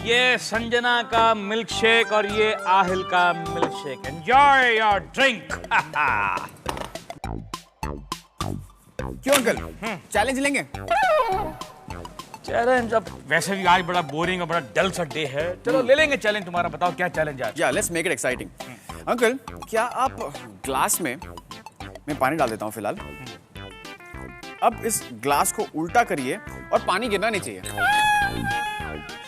ये संजना का milk shake और ये आहिल का milk shake. Enjoy your drink. क्यों अंकल, चैलेंज लेंगे? चैलेंज? अब वैसे भी आज बड़ा बोरिंग और बड़ा डल सा डे है, चलो ले लेंगे चैलेंज। तुम्हारा बताओ क्या चैलेंज है? या let's make it exciting. Uncle, क्या आप ग्लास में मैं पानी डाल देता हूँ फिलहाल। अब इस ग्लास को उल्टा करिए और पानी गिरना नहीं चाहिए।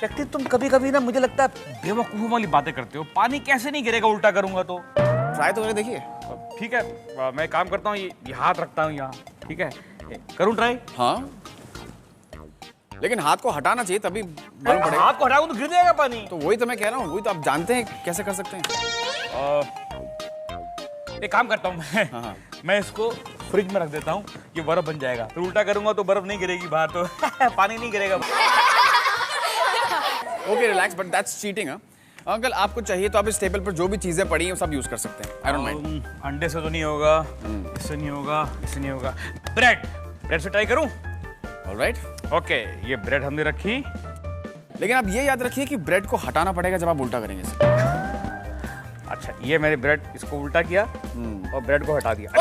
शक्ति, तुम कभी कभी ना मुझे लगता है बेवकूफों वाली बातें करते हो। पानी कैसे नहीं गिरेगा उल्टा करूंगा तो? ट्राई तो करके देखिए। ठीक है, मैं काम करता हूँ, ये हाथ रखता हूँ यहाँ। ठीक है, करूँ ट्राई? हाँ, लेकिन हाथ को हटाना चाहिए तभी मालूम पड़ेगा। हाथ को हटाऊं तो गिर जाएगा पानी। तो वही तो मैं कह रहा हूँ, वही तो आप जानते हैं कैसे कर सकते हैं। एक काम करता हूँ मैं। हाँ। मैं इसको फ्रिज में रख देता हूँ, ये बर्फ बन जाएगा। फिर उल्टा करूंगा तो बर्फ नहीं गिरेगी बाहर, तो पानी नहीं गिरेगा। Okay relax, but that's cheating. Uncle, आपको चाहिए तो आप इस टेबल पर जो भी चीजें पड़ी हैं वो सब यूज कर सकते हैं। I don't mind. अंडे से तो नहीं होगा, इससे नहीं होगा, इससे नहीं होगा। ब्रेड से ट्राई करूं? ऑलराइट। ओके, ये ब्रेड हमने रखी। लेकिन आप ये याद रखिए कि ब्रेड को हटाना पड़ेगा जब आप उल्टा करेंगे इसे। अच्छा, ये मैंने ब्रेड इसको उल्टा किया और ब्रेड को हटा दिया।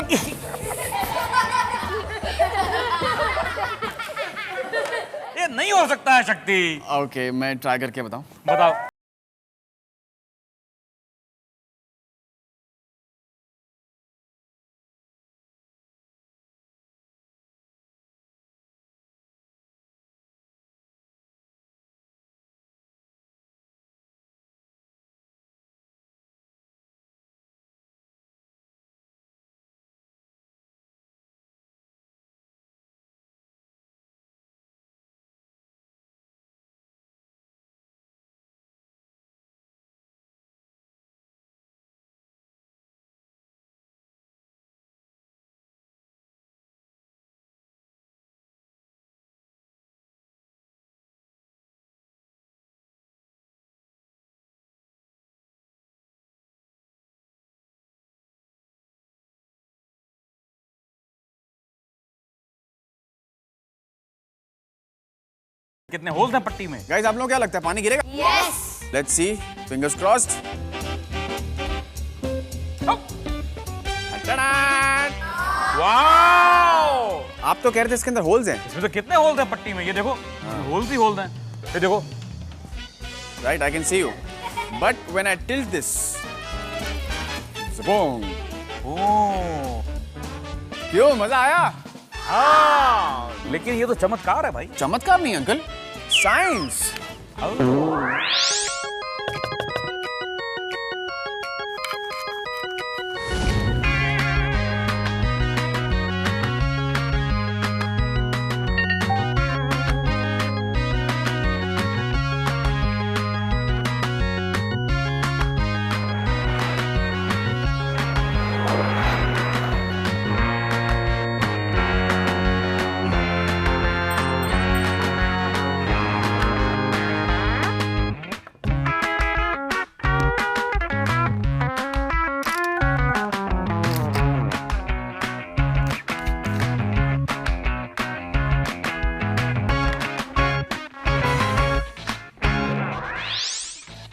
ये नहीं हो सकता है शक्ति। ओके, मैं ट्राई करके बताऊं? बताओ। कितने होल्स हैं पट्टी में? गाइस, आप लोगों को क्या लगता है पानी गिरेगा? Yes. Let's see, fingers crossed. Wow! आप तो कह रहे थे इसके अंदर होल्स हैं। इसमें तो कितने होल्स हैं पट्टी में, ये देखो। होल्स ही होल्स हैं, ये देखो। Right, I can see you, but when I tilt this, boom. Oh, क्यों, मजा आया? हाँ, लेकिन ये तो चमत्कार है भाई। चमत्कार नहीं uncle, science.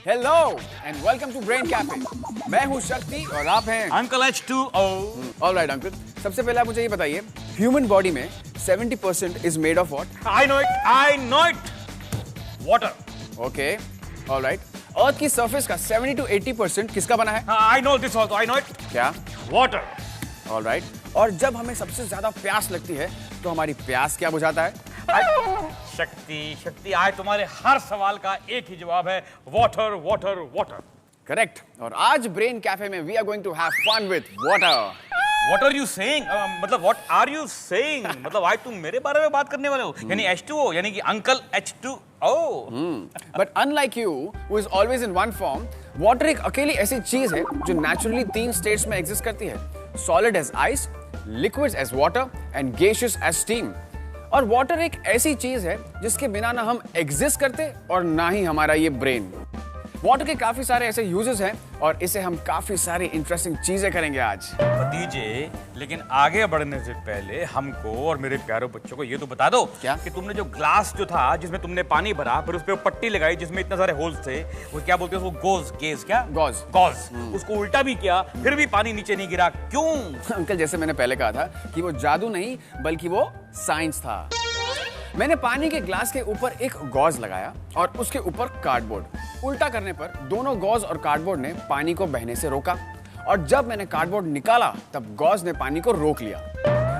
Hello and welcome to brain cafe. मैं हूँ शक्ति और आप हैं अंकल H2O। ऑलराइट अंकल, सबसे पहले आप मुझे ये बताइए, ह्यूमन बॉडी में 70% is made of what? I know it. Water. Okay, all right. Earth की सरफेस का 70 to 80% किसका बना है? I know this also. I know it. क्या? Water. ऑलराइट। और जब हमें सबसे ज्यादा प्यास लगती है तो हमारी प्यास क्या बुझाता है? शक्ति, आज तुम्हारे हर सवाल का एक ही जवाब है, वाटर वाटर वाटर। करेक्ट। और आज ब्रेन कैफे में we are going to have fun with water. What are you saying? मतलब what are you saying? मतलब आज तुम मेरे बारे में बात करने वाले हो, यानी H2O, यानी कि uncle H2O। But unlike you who is always in one form, water एक अकेली ऐसी चीज है जो नेचुरली 3 स्टेट्स में एग्जिस्ट करती है, solid as ice, liquid as water and gaseous as steam. और वाटर एक ऐसी चीज है जिसके बिना ना हम एग्जिस्ट करते और ना ही हमारा ये ब्रेन। वाटर के काफी सारे ऐसे यूजेस हैं और इसे हम काफी सारी इंटरेस्टिंग चीजें करेंगे आज। भतीजे, लेकिन आगे बढ़ने से पहले हमको और मेरे प्यारे बच्चों को ये तो बता दो क्या? कि तुमने जो ग्लास जो था जिसमें तुमने पानी भरा फिर उस पे पट्टी लगाई जिसमें इतने सारे होल्स थे, वो क्या बोलते हैं उसको? गेज क्या? गॉज। उसको उल्टा भी किया फिर भी पानी नीचे नहीं गिरा, क्यों? अंकल, जैसे मैंने पहले कहा था कि वो जादू नहीं बल्कि वो साइंस था। मैंने पानी के ग्लास के ऊपर एक गॉज लगाया और उसके ऊपर कार्डबोर्ड। उल्टा करने पर दोनों गॉज और कार्डबोर्ड ने पानी को बहने से रोका और जब मैंने कार्डबोर्ड निकाला तब गॉज ने पानी को रोक लिया।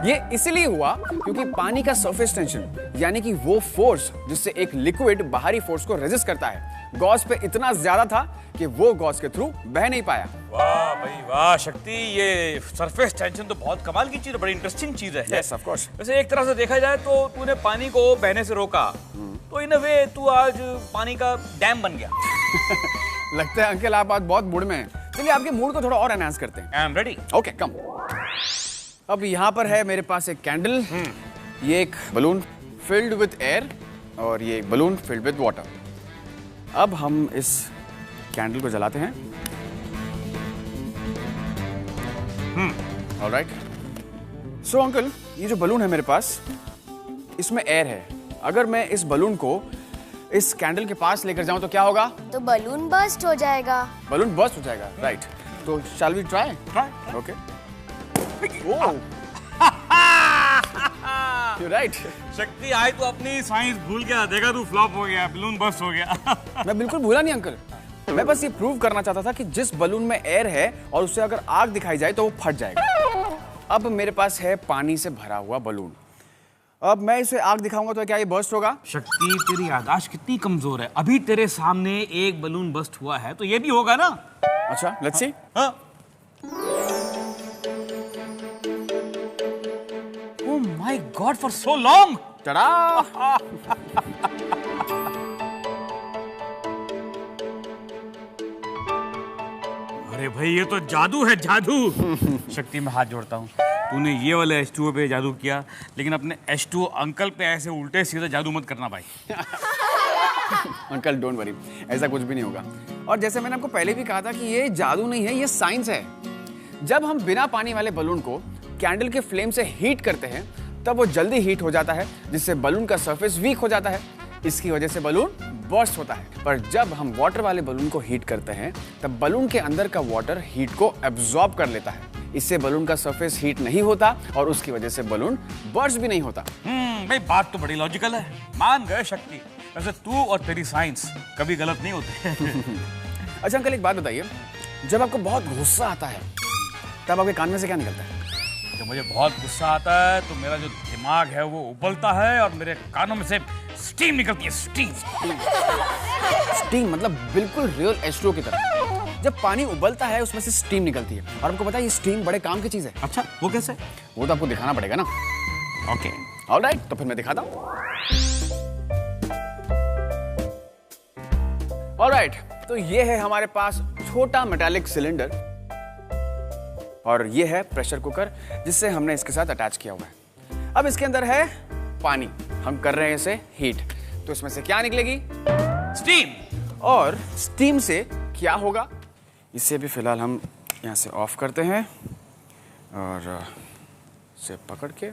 ये इसलिए हुआ क्योंकि पानी का सरफेस टेंशन यानी कि वो फोर्स जिससे एक लिक्विड बाहरी फोर्स को रेजिस्ट करता है, गॉज पे इतना ज्यादा था कि वो गॉज के थ्रू बह नहीं पाया। वाह भाई वाह शक्ति, ये सरफेस टेंशन तो बहुत कमाल की चीज है, बड़ी इंटरेस्टिंग चीज है। Yes, of course. वैसे एक तरह से देखा जाए तो तूने पानी को बहने से रोका, तो इन अ वे तू आज पानी का डैम बन गया। लगता है अंकल आप आज बहुत मूड में हैं। चलिए आपके मूड को थोड़ा और एनहांस करते हैं। I am ready. ओके कम। अब यहाँ पर है मेरे पास एक कैंडल, ये एक बलून फिल्ड विद एयर और ये एक बलून फिल्ड विद वाटर। अब हम इस कैंडल को जलाते हैं। ऑलराइट। सो अंकल, ये जो बलून है मेरे पास, इसमें एयर है। अगर मैं इस बलून को इस कैंडल के पास लेकर जाऊं तो क्या होगा? तो बलून बर्स्ट हो जाएगा। बलून बर्स्ट हो जाएगा, राइट। तो shall we try? Okay. You right. Shakti, आज तू अपनी साइंस भूल गया, देखा तू फ्लॉप हो गया, बलून बस्ट हो गया। मैं बिल्कुल भूला नहीं अंकल, मैं बस ये प्रूव करना चाहता था कि जिस बलून में एयर है और उससे अगर आग दिखाई जाए तो वो फट जाएगा। अब मेरे पास है पानी से भरा हुआ बलून, अब मैं इसे आग दिखाऊंगा तो क्या ये बर्स्ट होगा? शक्ति, तेरी याददाश्त कितनी कमजोर है। अभी तेरे सामने एक बलून बस्ट हुआ है तो ये भी होगा ना। अच्छा, लेट्स सी। हाँ। Oh my God, for so long! टड़ा! अरे भाई ये तो जादू है, जादू। शक्ति, मैं हाथ जोड़ता हूँ, तूने ये वाले H2O पे जादू किया, लेकिन अपने H2O अंकल पे ऐसे उल्टे सीधे जादू मत करना भाई। अंकल डोंट वरी, ऐसा कुछ भी नहीं होगा। और जैसे मैंने आपको पहले भी कहा था कि ये जादू नहीं है, ये साइंस है। जब हम बिना पानी वाले बलून को कैंडल के फ्लेम से हीट करते हैं तब वो जल्दी हीट हो जाता है, जिससे बलून का सरफेस वीक हो जाता है। इसकी वजह से बलून बर्स्ट होता है। पर जब हम वाटर वाले बलून को हीट करते हैं तब बलून के अंदर का वाटर हीट को एब्जॉर्ब कर लेता है। इससे बलून का सरफेस हीट नहीं होता और उसकी वजह से बलून बर्स्ट भी नहीं होता। भाई बात तो बड़ी लॉजिकल है, मान गए शक्ति। वैसे तू और तेरी साइंस कभी गलत नहीं होते। अच्छा अंकल, एक बात बताइए, जब आपको बहुत गुस्सा आता है तब आपके कान में से क्या निकलता है? जब मुझे बहुत गुस्सा आता है तो मेरा जो दिमाग है वो उबलता है और मेरे कानों में से स्टीम निकलती है। स्टीम मतलब बिल्कुल रियल H2O की तरह। जब पानी उबलता है उसमें से स्टीम निकलती है और आपको पता है ये स्टीम बड़े काम की चीज है। अच्छा, वो कैसे? वो तो आपको दिखाना पड़ेगा ना। ओके, ऑलराइट, तो फिर मैं दिखाता हूँ। ऑलराइट, तो ये है हमारे पास छोटा मेटालिक सिलेंडर और ये है प्रेशर कुकर जिससे हमने इसके साथ अटैच किया हुआ है। अब इसके अंदर है पानी, हम कर रहे हैं इसे हीट, तो इसमें से क्या निकलेगी? स्टीम। और स्टीम से क्या होगा? इसे भी फिलहाल हम यहाँ से ऑफ करते हैं और इसे पकड़ के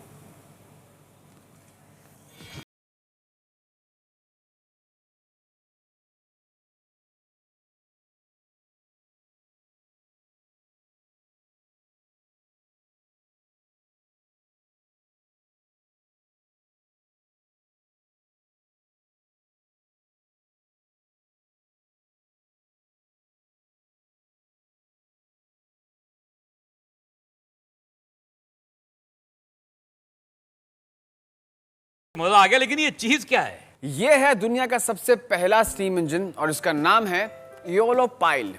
मजा आ गया, लेकिन ये चीज क्या है? ये है दुनिया का सबसे पहला स्टीम इंजन और इसका नाम है योलोपाइल।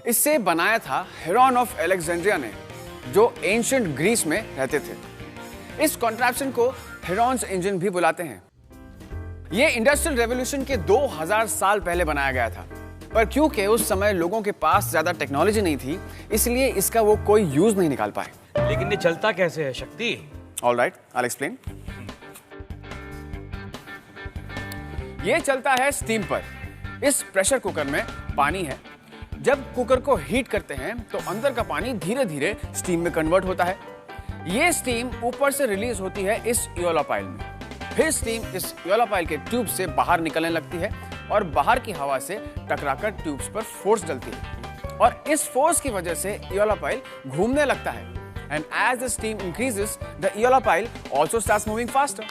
इसे बनाया था हेरॉन ऑफ अलेक्जेंड्रिया ने, जो एंशिएंट ग्रीस में रहते थे। इस कॉन्ट्रैप्शन को हेरॉन्स इंजन भी बुलाते हैं। ये इंडस्ट्रियल रेवोल्यूशन के 2000 साल पहले बनाया गया था, पर क्योंकि उस समय लोगों के पास ज्यादा टेक्नोलॉजी नहीं थी, इसलिए इसका वो कोई यूज नहीं निकाल पाए। लेकिन ये चलता कैसे है शक्ति? Alright, I will explain. ये चलता है स्टीम पर। इस प्रेशर कुकर में पानी है। जब कुकर को हीट करते हैं तो अंदर का पानी धीरे धीरे स्टीम में कन्वर्ट होता है। ये स्टीम ऊपर से रिलीज होती है इस योला पाइल में। फिर स्टीम इस योला पाइल के ट्यूब से बाहर निकलने लगती है और बाहर की हवा से टकराकर ट्यूब्स पर फोर्स डलती है और इस फोर्स की वजह से योला पाइल घूमने लगता है। And as the steam increases the whole pile also starts moving faster.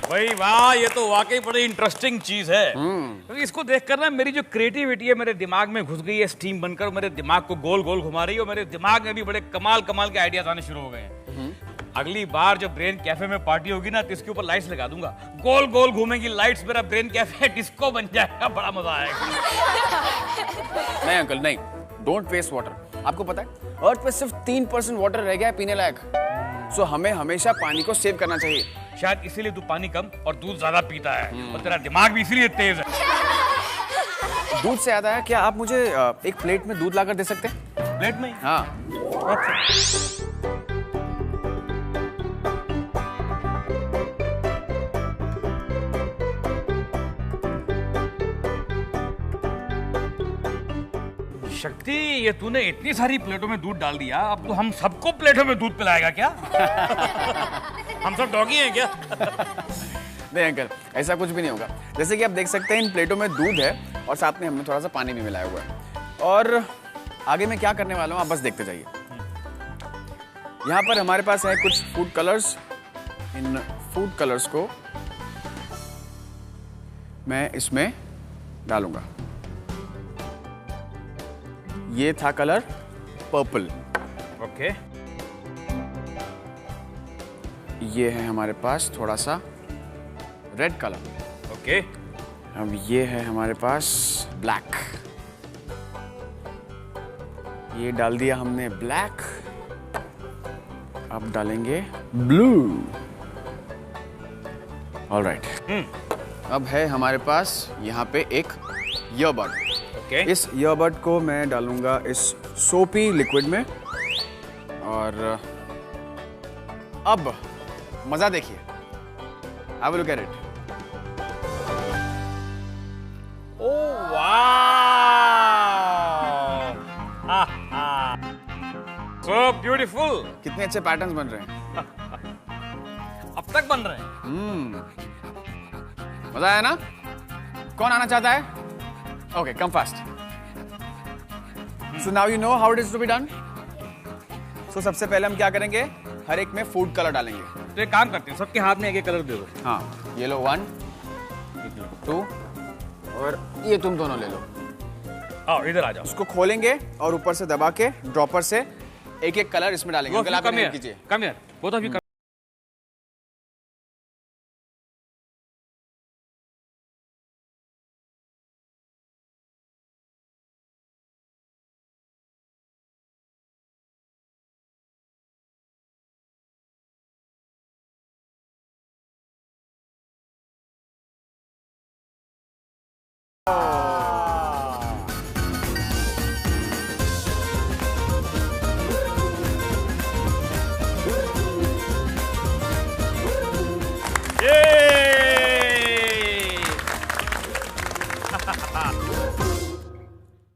भाई वाह, ये तो वाकई बड़ी इंटरेस्टिंग चीज है। क्योंकि इसको देखकर ना मेरी जो क्रिएटिविटी है मेरे दिमाग में घुस गई है, स्टीम बनकर मेरे दिमाग को गोल गोल घुमा रही है और मेरे दिमाग में भी बड़े कमाल कमाल के आइडियाज आने शुरू हो गए हैं। अगली बार जब ब्रेन कैफे में पार्टी होगी ना तो इसके ऊपर लाइट्स लगा दूंगा, गोल गोल घूमेंगी लाइट्स, मेरा ब्रेन कैफे डिस्को बन जाएगा, बड़ा मजा आएगा। नहीं अंकल नहीं, डोंट वेस्ट वाटर। आपको पता है अर्थ पे सिर्फ 3% वाटर रह गया है पीने लायक। सो हमें हमेशा पानी को सेव करना चाहिए। शायद इसीलिए तू पानी कम और दूध ज्यादा पीता है और तेरा दिमाग भी इसीलिए तेज है। दूध से याद आया, क्या आप मुझे एक प्लेट में दूध लाकर दे सकते हैं? प्लेट में? हाँ। शक्ति, ये तूने इतनी सारी प्लेटों में दूध डाल दिया, अब तो हम सबको प्लेटों में दूध पिलाएगा क्या? हम सब डॉगी हैं क्या? नहीं अंकल, ऐसा कुछ भी नहीं होगा। जैसे कि आप देख सकते हैं इन प्लेटों में दूध है और साथ में हमने थोड़ा सा पानी भी मिलाया हुआ है। और आगे मैं क्या करने वाला हूँ आप बस देखते जाइए। यहाँ पर हमारे पास है कुछ फूड कलर्स। इन फूड कलर्स को मैं इसमें डालूंगा। ये था कलर पर्पल। ओके। ये है हमारे पास थोड़ा सा रेड कलर। ओके। अब ये है हमारे पास ब्लैक। ये डाल दिया हमने ब्लैक। अब डालेंगे ब्लू। ऑलराइट। अब है हमारे पास यहाँ पे एक ईयरबड। ओके। इस ईयरबड को मैं डालूंगा इस सोपी लिक्विड में। और अब मजा देखिए। Have a look at it. ओह वाह! So beautiful. कितने अच्छे पैटर्न्स बन रहे हैं। अब तक बन रहे हैं। मजा आया ना? कौन आना चाहता है? Okay, come fast. So now you know how it is to be done. So सबसे पहले हम क्या करेंगे? हर एक में फूड कलर डालेंगे। तो एक काम करते हैं, सबके हाथ में एक एक कलर दे दो। हाँ, ये लो 1, 2 और ये तुम दोनों ले लो। आओ इधर आ जाओ। उसको खोलेंगे और ऊपर से दबा के ड्रॉपर से एक एक कलर इसमें डालेंगे। अंकल आप हेल्प कीजिए। Come here, both of you.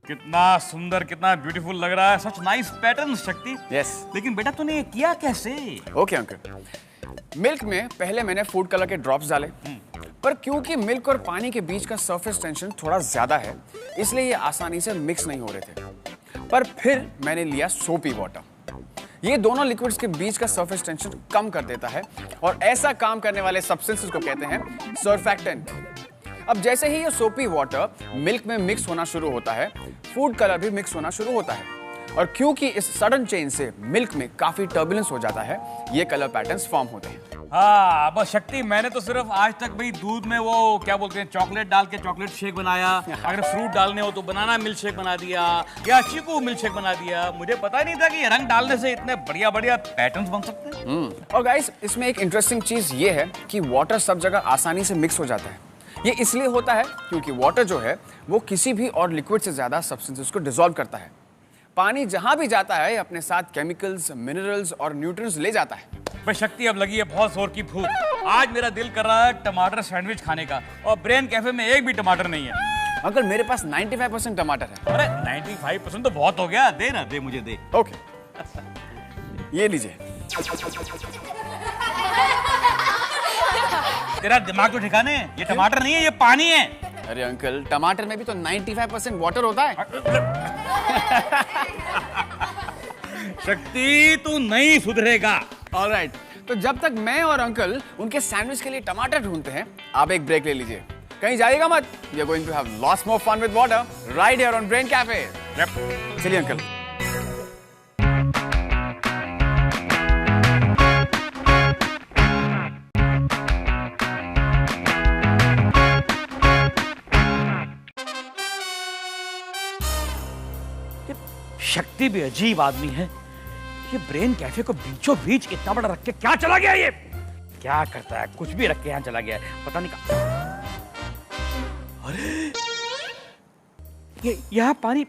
कितना सुंदर, कितना ब्यूटीफुल लग रहा है। सच नाइस पैटर्न शक्ति। यस। लेकिन बेटा तूने ये किया कैसे? Okay uncle. मिल्क में पहले मैंने फूड कलर के ड्रॉप्स डाले, पर क्योंकि मिल्क और पानी के बीच का सरफेस टेंशन थोड़ा ज्यादा है, इसलिए ये आसानी से मिक्स नहीं हो रहे थे। पर फिर मैंने लिया सोपी वाटर। ये दोनों लिक्विड्स के बीच का सरफेस टेंशन कम कर देता है और ऐसा काम करने वाले सब्सटेंसेस को कहते हैं सर्फैक्टेंट। अब जैसे ही ये सोपी वाटर मिल्क में मिक्स होना शुरू होता है, फूड कलर भी मिक्स होना शुरू होता है। और क्योंकि इस सडन चेंज से मिल्क में काफी टर्बुलेंस हो जाता है, ये कलर पैटर्न्स फॉर्म होते हैं। हाँ बस शक्ति, मैंने तो सिर्फ आज तक भाई दूध में वो क्या बोलते हैं चॉकलेट डाल के चॉकलेट शेक बनाया, अगर फ्रूट डालने हो तो बनाना मिल्क शेक बना दिया या चीकू मिल्क शेक बना दिया। मुझे पता नहीं था कि रंग डालने से इतने बढ़िया बढ़िया पैटर्न्स बन सकते हैं। और गाइस, इसमें एक इंटरेस्टिंग चीज ये है कि वाटर सब जगह आसानी से मिक्स हो जाता है। ये इसलिए होता है क्योंकि वाटर जो है वो किसी भी और लिक्विड से ज्यादा सब्सटेंसेस को डिसॉल्व करता है। पानी जहां भी जाता है अपने साथ केमिकल्स, मिनरल्स और न्यूट्रिएंट्स ले जाता है। भाई शक्ति, अब लगी है बहुत जोर की भूख। आज मेरा दिल कर रहा है टमाटर सैंडविच खाने का, और ब्रेन कैफे में एक भी टमाटर नहीं है। अंकल मेरे पास 95% टमाटर है। अरे 95% तो बहुत हो गया, दे ना, दे मुझे दे। ओके, ये लीजिए। तेरा दिमाग तो ठिकाने है, ये टमाटर नहीं है, ये पानी है। अरे अंकल, टमाटर में भी तो 95% वाटर होता है। शक्ति तू नहीं सुधरेगा। ऑलराइट, तो जब तक मैं और अंकल उनके सैंडविच के लिए टमाटर ढूंढते हैं, आप एक ब्रेक ले लीजिए, कहीं जाइएगा मत। We are going to have lots more fun with water right here on brain cafe. चलिए अंकल। शक्ति भी अजीब आदमी है, ये ब्रेन कैफे को बीचों बीच इतना बड़ा रख के क्या चला गया? ये क्या करता है? कुछ भी रख के यहाँ चला गया है, पता नहीं कहाँ। अरे ये यहाँ पानी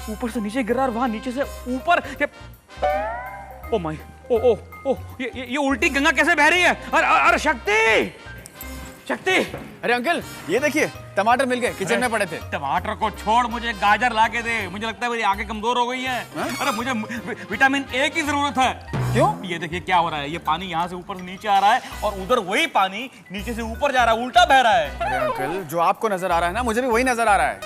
ऊपर से नीचे गिर रहा है और वहां नीचे से ऊपर। ओ माय, ओ ओ ओ, ये उल्टी गंगा कैसे बह रही है? अरे शक्ति, शक्ति। अरे अंकल, ये देखिए टमाटर मिल गए, किचन में पड़े थे। टमाटर को छोड़, मुझे गाजर ला के दे। मुझे लगता है मेरी आंखें कमजोर हो गई हैं। अरे मुझे विटामिन ए की जरूरत है। क्यों? ये देखिए क्या हो रहा है, ये पानी यहाँ से ऊपर से नीचे आ रहा है और उधर वही पानी नीचे से ऊपर जा रहा है, उल्टा बह रहा है। अरे अंकल, जो आपको नजर आ रहा है ना, मुझे भी वही नजर आ रहा है।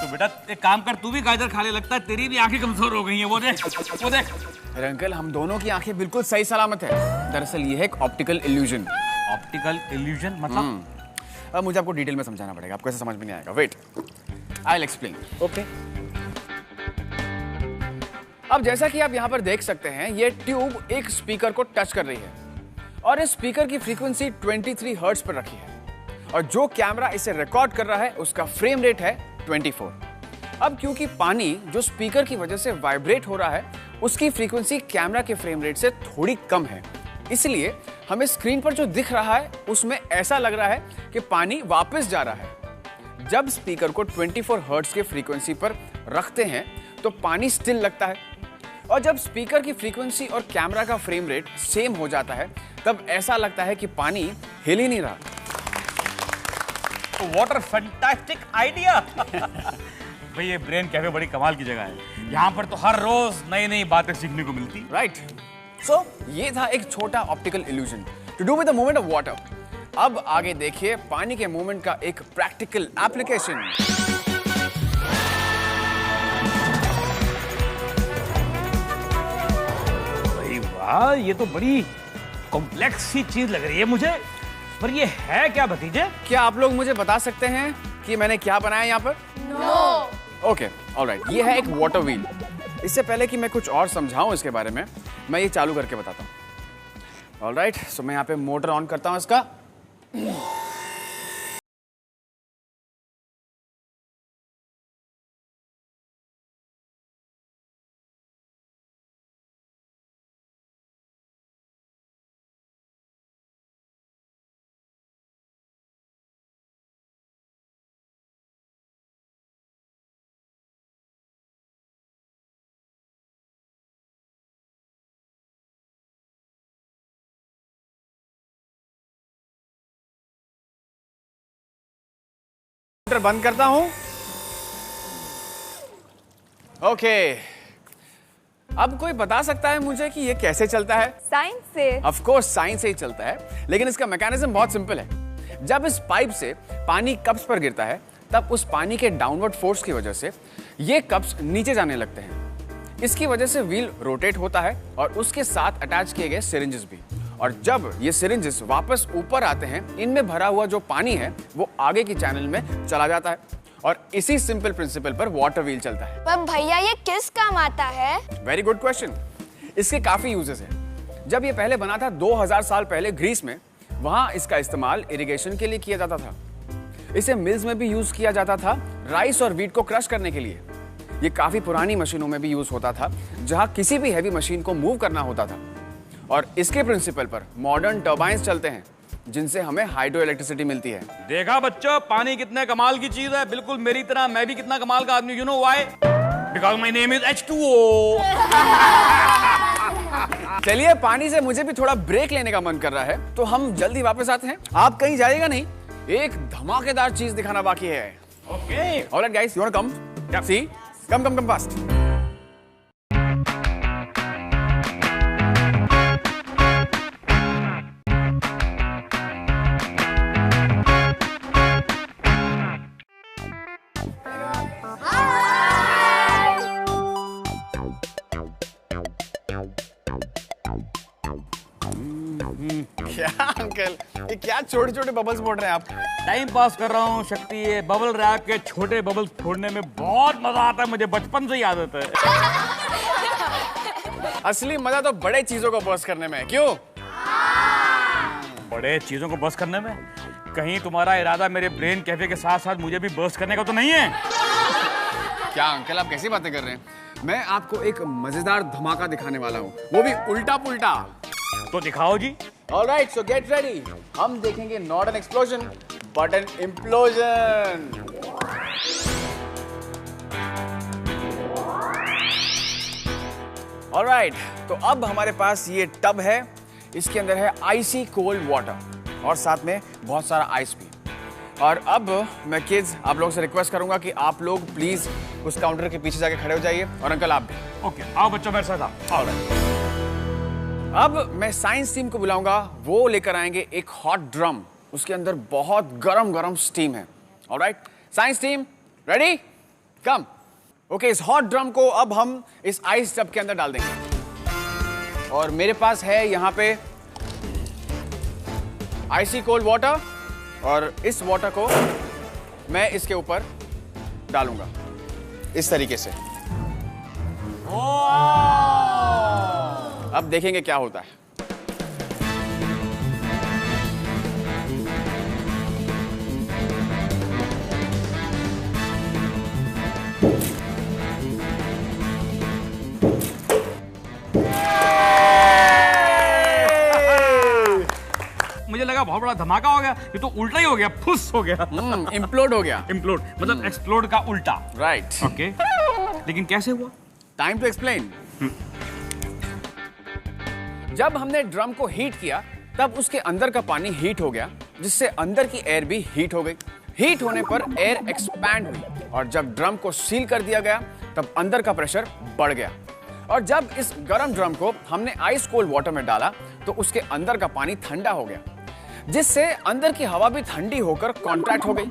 तो बेटा एक काम कर, तू भी गाजर खा ले, लगता है तेरी भी आंखें कमजोर हो गई हैं। वो देख, वो देख। अरे अंकल, हम दोनों की आंखें बिल्कुल सही सलामत है। दरअसल ये है एक ऑप्टिकल इल्यूजन। ऑप्टिकल इल्यूजन मतलब? अब मुझे आपको डिटेल में समझाना पड़ेगा, आपको ऐसे समझ में नहीं आएगा। Wait, I will explain. Okay. अब जैसा कि आप यहाँ पर देख सकते हैं, ये ट्यूब एक स्पीकर को टच कर रही है और इस स्पीकर की फ्रीक्वेंसी 23 हर्ट्ज पर रखी है और जो कैमरा इसे रिकॉर्ड कर रहा है उसका फ्रेम रेट है 24। अब क्योंकि पानी जो स्पीकर की वजह से वाइब्रेट हो रहा है, उसकी फ्रीक्वेंसी कैमरा के फ्रेम रेट से थोड़ी कम है, इसलिए हमें स्क्रीन पर जो दिख रहा है उसमें ऐसा लग रहा है कि पानी वापस जा रहा है। जब स्पीकर को 24 हर्ट्ज की फ्रीक्वेंसी पर रखते हैं तो पानी स्टिल लगता है और जब स्पीकर की फ्रीक्वेंसी और कैमरा का फ्रेम रेट सेम हो जाता है तब ऐसा लगता है कि पानी हिल ही नहीं रहा। What a fantastic idea. भाई ये ब्रेन कैफे बड़ी कमाल की जगह है, यहाँ पर तो हर रोज नई नई बातें सीखने को मिलती। राइट। सो ये था एक छोटा optical illusion to do with the movement of water. अब आगे देखिए पानी के मूवमेंट का एक प्रैक्टिकल एप्लीकेशन। भाई वाह, ये तो बड़ी कॉम्प्लेक्स सी चीज लग रही है मुझे, पर ये है क्या भतीजे? क्या आप लोग मुझे बता सकते हैं कि मैंने क्या बनाया यहाँ पर? नो। Okay, alright. ये है एक वाटर व्हील। इससे पहले कि मैं कुछ और समझाऊं इसके बारे में, मैं ये चालू करके बताता हूँ। ऑलराइट, सो मैं यहाँ पे मोटर ऑन करता हूँ इसका। मोटर बंद करता हूं। ओके, अब कोई बता सकता है मुझे कि ये कैसे चलता है? साइंस से। ऑफ कोर्स साइंस से ही चलता है, लेकिन इसका मैकेनिज्म बहुत सिंपल है। जब इस पाइप से पानी कप्स पर गिरता है तब उस पानी के डाउनवर्ड फोर्स की वजह से ये कप्स नीचे जाने लगते हैं। इसकी वजह से व्हील रोटेट होता है और उसके साथ अटैच किए गए सिरिंजेस भी। और जब ये सिरिंजेस वापस ऊपर आते हैं, इनमें भरा हुआ जो पानी है वो आगे की चैनल में चला जाता है और इसी सिंपल प्रिंसिपल पर वाटर व्हील चलता है। पर भैया ये किस काम आता है? Very good question. इसके काफी यूजेस हैं। जब ये पहले बना था 2000 साल पहले ग्रीस में, वहां इसका इस्तेमाल इरिगेशन के लिए किया जाता था। इसे मिल्स में भी यूज किया जाता था राइस और व्हीट को क्रश करने के लिए। ये काफी पुरानी मशीनों में भी यूज होता था जहां किसी भी हैवी मशीन को मूव करना होता था। और इसके प्रिंसिपल पर मॉडर्न टर्बाइंस चलते हैं जिनसे हमें हाइड्रो इलेक्ट्रिसिटी मिलती है। देखा बच्चों, पानी कितने कमाल की चीज है, बिल्कुल मेरी तरह मैं भी कितना कमाल का आदमी। You know why? Because my name is H2O। चलिए, पानी से मुझे भी थोड़ा ब्रेक लेने का मन कर रहा है, तो हम जल्दी वापस आते हैं। आप कहीं जाइएगा नहीं, एक धमाकेदार चीज दिखाना बाकी है। Okay. Alright guys, you want come? Yeah. See, come fast. क्या अंकल, ये क्या छोटे छोटे बबल्स फोड़ रहे हैं आप? टाइम पास कर रहा हूँ शक्ति। ये बबल रैप के छोटे बबल्स फोड़ने में बहुत मजा आता है, मुझे बचपन से ही आदत है। असली मजा तो बड़े चीजों को बर्स्ट करने में है, क्यों? बड़े चीजों को बर्स्ट करने में? कहीं तुम्हारा इरादा मेरे ब्रेन कैफे के साथ साथ मुझे भी बर्स्ट करने का तो नहीं है? क्या अंकल, आप कैसी बातें कर रहे हैं? मैं आपको एक मजेदार धमाका दिखाने वाला हूँ, वो भी उल्टा पुल्टा। तो दिखाओ जी। Alright, so get ready. हम देखेंगे not an explosion, but an implosion. Alright, तो अब हमारे पास ये टब है, इसके अंदर है आइसी कोल्ड वाटर और साथ में बहुत सारा आइस भी। और अब मैं किड्स आप लोगों से रिक्वेस्ट करूंगा कि आप लोग प्लीज उस काउंटर के पीछे जाके खड़े हो जाइए, और अंकल आप भी। ओके, आओ बच्चों मेरे साथ आओ। Alright. अब मैं साइंस टीम को बुलाऊंगा, वो लेकर आएंगे एक हॉट ड्रम, उसके अंदर बहुत गरम गरम स्टीम है। All right, science team ready? Come. Okay, इस हॉट ड्रम को अब हम इस आइस टब के अंदर डाल देंगे, और मेरे पास है यहाँ पे आइसी कोल्ड वाटर, और इस वाटर को मैं इसके ऊपर डालूंगा इस तरीके से। अब देखेंगे क्या होता है। मुझे लगा बहुत बड़ा धमाका हो गया, ये तो उल्टा ही हो गया, फुस हो गया। इम्प्लोड हो गया। इम्प्लोड मतलब एक्सप्लोड का उल्टा। राइट। ओके, लेकिन कैसे हुआ? Time to explain. जब हमने ड्रम को हीट किया, तब उसके अंदर का पानी हीट हो गया, जिससे अंदर की एयर भी हीट हो गई। हीट होने पर एयर एक्सपैंड हुई, और जब ड्रम को सील कर दिया गया, तब अंदर का प्रेशर बढ़ गया। और जब इस गरम ड्रम को हमने आइस कोल्ड वाटर में डाला, तो उसके अंदर का पानी ठंडा हो गया, जिससे अंदर की हवा भी ठंडी होकर कॉन्ट्रैक्ट हो गई।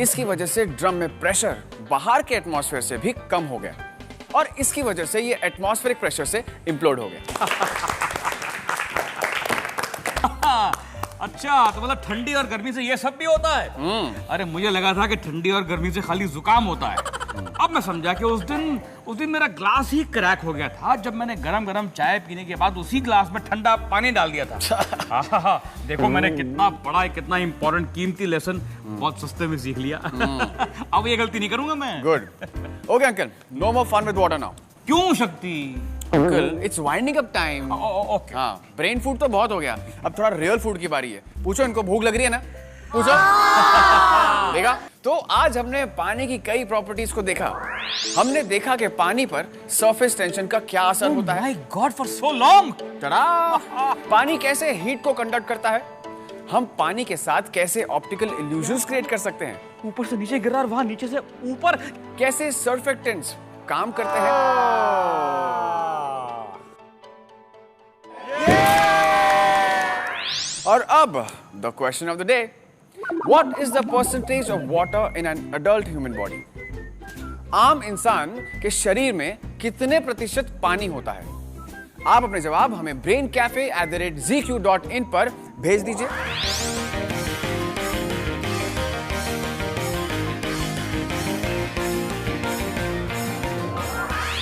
इसकी वजह से ड्रम में प्रेशर बाहर के एटमॉस्फेयर से भी कम हो गया, और इसकी वजह से ये एटमॉस्फेरिक प्रेशर से इम्प्लोड हो गया। अच्छा, तो मतलब ठंडी और गर्मी से ये सब भी होता है? अरे मुझे लगा था कि ठंडी और गर्मी से खाली जुकाम होता है। अब मैं समझा कि उस दिन मेरा ग्लास ही क्रैक हो गया था, जब मैंने गरम गरम चाय पीने के बाद उसी ग्लास में ठंडा पानी डाल दिया था। देखो मैंने कितना बड़ा, कितना इंपॉर्टेंट कीमती लेसन बहुत सस्ते में सीख लिया। अब ये गलती नहीं करूंगा मैं। Good. Okay uncle, no more fun with water now. क्यों Shakti? Uncle, it's winding up time. Okay. हाँ, ब्रेन फूड तो बहुत हो गया, अब थोड़ा रियल फूड की बारी है। पूछो इनको, भूख लग रही है ना? पूछो। देखा? तो आज हमने पानी की कई प्रॉपर्टीज को देखा। हमने देखा कि पानी पर सरफेस टेंशन का क्या असर होता है। My god, for so long. Tada! पानी कैसे हीट को कंडक्ट करता है, हम पानी के साथ कैसे ऑप्टिकल इल्यूजन्स क्रिएट कर सकते हैं, ऊपर से नीचे गिर रहा और वहां नीचे से ऊपर, कैसे सर्फेक्टेंट्स काम करते हैं, और अब the question of the day, what is the percentage of water in an adult human body? आम इंसान के शरीर में कितने प्रतिशत पानी होता है? आप अपने जवाब हमें braincafe@zq.in पर भेज दीजिए।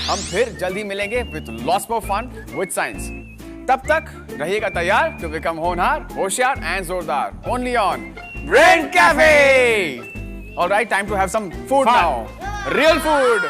हम फिर जल्दी मिलेंगे with lots more fun with science. तब तक रहिएगा तैयार टू बिकम होनहार, होशियार एंड जोरदार, only on brain cafe. Alright, time to have some food now, real food.